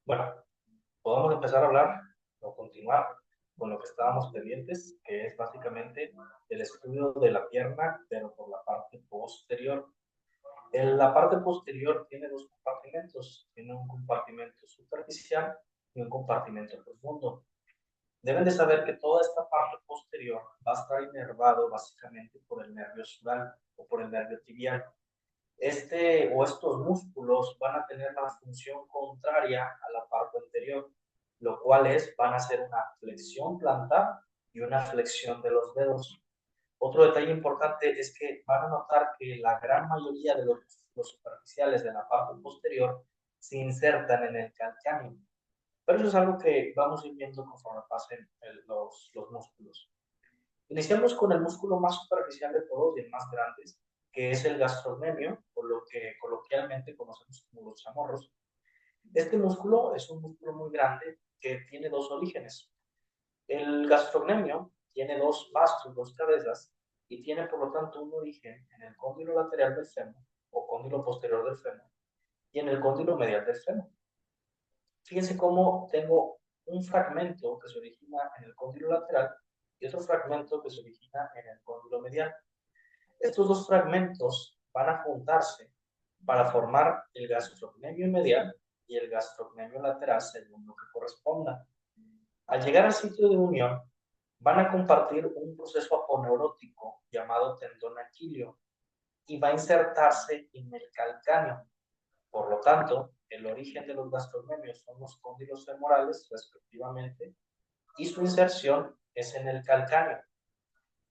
Bueno, podemos empezar a hablar o continuar con lo que estábamos pendientes, que es básicamente el estudio de la pierna, pero por la parte posterior. En la parte posterior tiene dos compartimentos. Tiene un compartimento superficial y un compartimento profundo. Deben de saber que toda esta parte posterior va a estar inervado básicamente por el nervio sural o por el nervio tibial. Este o estos músculos van a tener la función contraria a la parte anterior, lo cual es, van a hacer una flexión plantar y una flexión de los dedos. Otro detalle importante es que van a notar que la gran mayoría de los músculos superficiales de la parte posterior se insertan en el calcáneo. Pero eso es algo que vamos a ir viendo conforme pasen los músculos. Iniciamos con el músculo más superficial de todos y el más grande, que es el gastrocnemio, o lo que coloquialmente conocemos como los chamorros. Este músculo es un músculo muy grande que tiene dos orígenes. El gastrocnemio tiene dos bastos, dos cabezas, y tiene por lo tanto un origen en el cóndilo lateral del fémur o cóndilo posterior del fémur y en el cóndilo medial del fémur. Fíjense cómo tengo un fragmento que se origina en el cóndilo lateral y otro fragmento que se origina en el cóndilo medial. Estos dos fragmentos van a juntarse para formar el gastrocnemio medial y el gastrocnemio lateral según lo que corresponda. Al llegar al sitio de unión, van a compartir un proceso aponeurótico llamado tendón aquilio y va a insertarse en el calcáneo. Por lo tanto, el origen de los gastrocnemios son los cóndilos femorales, respectivamente, y su inserción es en el calcáneo.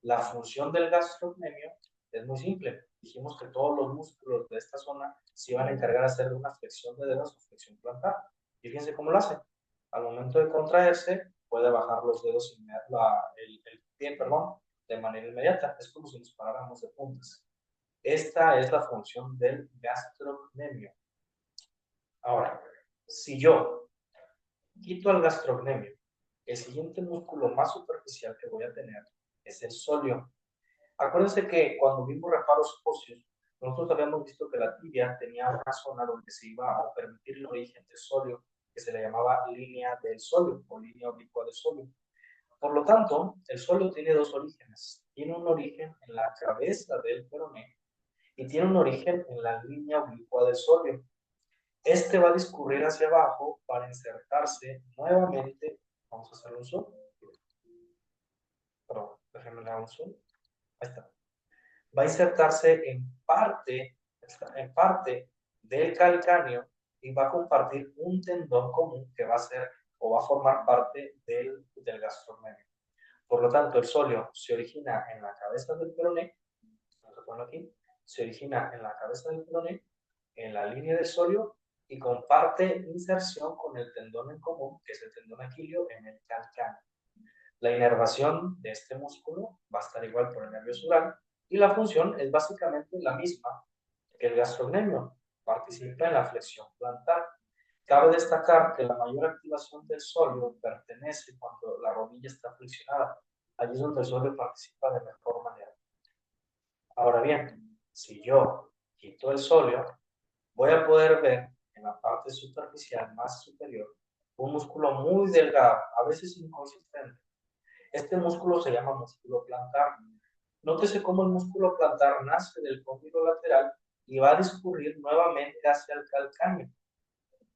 La función del gastrocnemio es muy simple. Dijimos que todos los músculos de esta zona se iban a encargar de hacer una flexión de dedos o flexión plantar. Y fíjense cómo lo hace. Al momento de contraerse, puede bajar los dedos, el pie, perdón, de manera inmediata. Es como si nos paráramos de puntas. Esta es la función del gastrocnemio. Ahora, si yo quito al gastrocnemio, el siguiente músculo más superficial que voy a tener es el sóleo. Acuérdense que cuando vimos reparos óseos, nosotros habíamos visto que la tibia tenía una zona donde se iba a permitir el origen del sóleo, que se le llamaba línea del sóleo o línea oblicua del sóleo. Por lo tanto, el sóleo tiene dos orígenes. Tiene un origen en la cabeza del peroné y tiene un origen en la línea oblicua del sóleo. Este va a discurrir hacia abajo para insertarse nuevamente. Vamos a hacer un zoom. Perdón, déjenme dar un zoom. Ahí está. Va a insertarse en parte del calcáneo y va a compartir un tendón común que va a ser o va a formar parte del gastrocnemio. Por lo tanto, el sóleo se origina en la cabeza del peroné, vamos a ponerlo aquí, se origina en la cabeza del peroné, en la línea del sóleo y comparte inserción con el tendón en común, que es el tendón aquilio, en el calcáneo. La inervación de este músculo va a estar igual por el nervio sural y la función es básicamente la misma que el gastrocnemio. Participa en la flexión plantar. Cabe destacar que la mayor activación del sóleo pertenece cuando la rodilla está flexionada. Allí es donde el sóleo participa de mejor manera. Ahora bien, si yo quito el sóleo, voy a poder ver en la parte superficial más superior un músculo muy delgado, a veces inconsistente. Este músculo se llama músculo plantar. Nótese cómo el músculo plantar nace del cóndilo lateral y va a discurrir nuevamente hacia el calcáneo.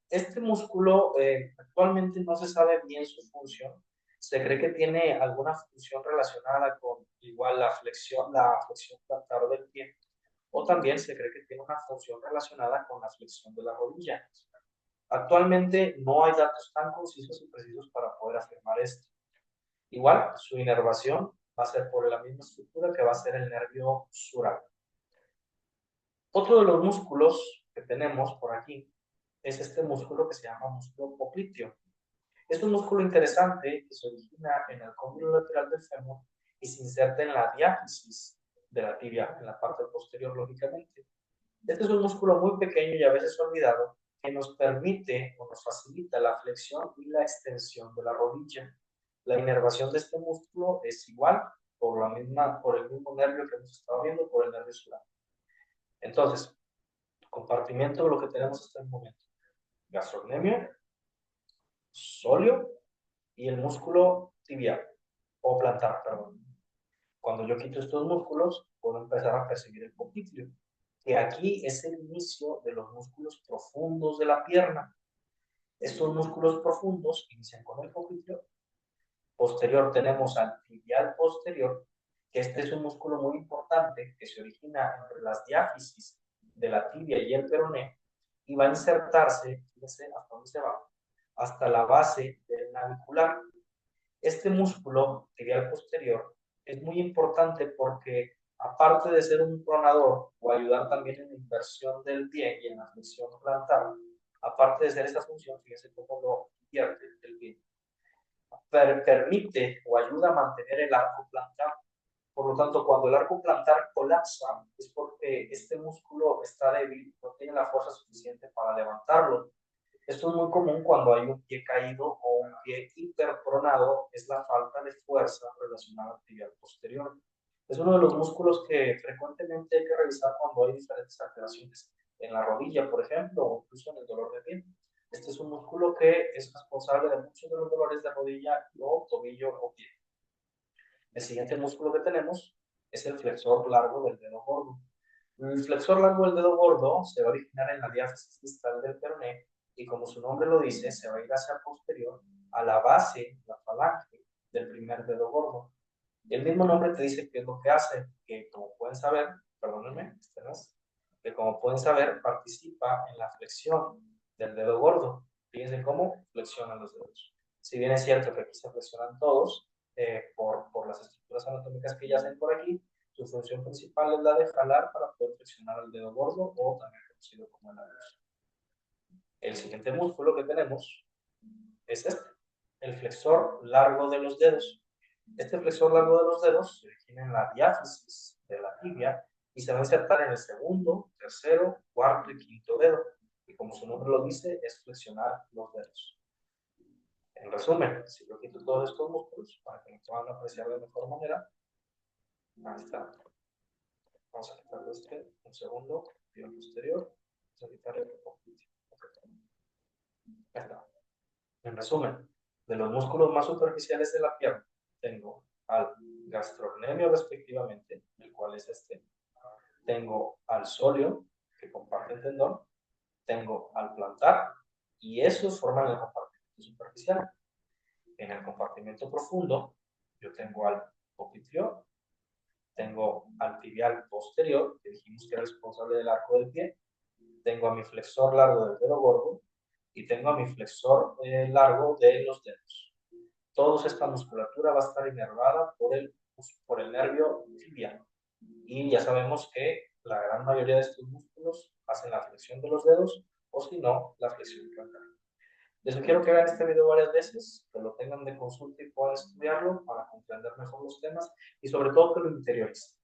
Este músculo actualmente no se sabe bien su función. Se cree que tiene alguna función relacionada con igual la flexión plantar del pie, o también se cree que tiene una función relacionada con la flexión de la rodilla. Actualmente no hay datos tan concisos y precisos para poder afirmar esto. Igual, su inervación va a ser por la misma estructura que va a ser el nervio sural. Otro de los músculos que tenemos por aquí es este músculo que se llama músculo popliteo. Es un músculo interesante que se origina en el cóndilo lateral del fémur y se inserta en la diáfisis de la tibia, en la parte posterior, lógicamente. Este es un músculo muy pequeño y a veces olvidado que nos permite o nos facilita la flexión y la extensión de la rodilla. La inervación de este músculo es igual por el mismo nervio que hemos estado viendo, por el nervio sural. Entonces, compartimiento de lo que tenemos hasta el momento. gastrocnemio, sóleo y el músculo tibial o plantar, perdón. Cuando yo quito estos músculos, puedo empezar a percibir el popliteo, que aquí es el inicio de los músculos profundos de la pierna. Estos músculos profundos inician con el popliteo. Posterior tenemos al tibial posterior, que este es un músculo muy importante que se origina entre las diáfisis de la tibia y el peroné y va a insertarse, fíjense hasta dónde se va, hasta la base del navicular. Este músculo tibial posterior es muy importante porque aparte de ser un pronador o ayudar también en la inversión del pie y en la flexión plantar, aparte de ser esta función, fíjense cómo lo invierte el pie, permite o ayuda a mantener el arco plantar. Por lo tanto, cuando el arco plantar colapsa, es porque este músculo está débil, no tiene la fuerza suficiente para levantarlo. Esto es muy común cuando hay un pie caído o un pie hiperpronado, es la falta de fuerza relacionada al tibial posterior. Es uno de los músculos que frecuentemente hay que revisar cuando hay diferentes alteraciones en la rodilla, por ejemplo, o incluso en el dolor de pie. Este es un músculo que es responsable de muchos de los dolores de rodilla o tobillo o pie. El siguiente músculo que tenemos es el flexor largo del dedo gordo. El flexor largo del dedo gordo se va a originar en la diáfisis distal del peroné y como su nombre lo dice, se va a ir hacia posterior a la base, la falange del primer dedo gordo. El mismo nombre te dice qué es lo que hace, que como pueden saber, perdónenme, que como pueden saber, participa en la flexión del dedo gordo. Fíjense cómo flexionan los dedos. Si bien es cierto que aquí se flexionan todos, por las estructuras anatómicas que yacen por aquí, su función principal es la de jalar para poder flexionar el dedo gordo o también conocido como el anus. El siguiente músculo que tenemos es este, el flexor largo de los dedos. Este flexor largo de los dedos se origina en la diáfisis de la tibia y se va a insertar en el segundo, tercero, cuarto y quinto dedo. Y como su nombre lo dice, es flexionar los dedos. En resumen, si yo quito todos estos músculos para que me puedan apreciar de mejor manera, ahí está. Vamos a quitar este, un segundo, tibial posterior, vamos a quitar el popliteo. Ahí está. En resumen, de los músculos más superficiales de la pierna, tengo al gastrocnemio respectivamente, el cual es este. Tengo al sóleo, que comparte el tendón. Tengo al plantar, y esos forman el compartimento superficial. En el compartimento profundo, yo tengo al popliteo, tengo al tibial posterior, que dijimos que era responsable del arco del pie, tengo a mi flexor largo del dedo gordo, y tengo a mi flexor largo de los dedos. Toda esta musculatura va a estar inervada por el nervio tibial. Y ya sabemos que la gran mayoría de estos músculos hacen la flexión de los dedos o si no, la flexión plantar. Les sugiero que vean este video varias veces, que lo tengan de consulta y puedan estudiarlo para comprender mejor los temas y sobre todo que lo interioricen.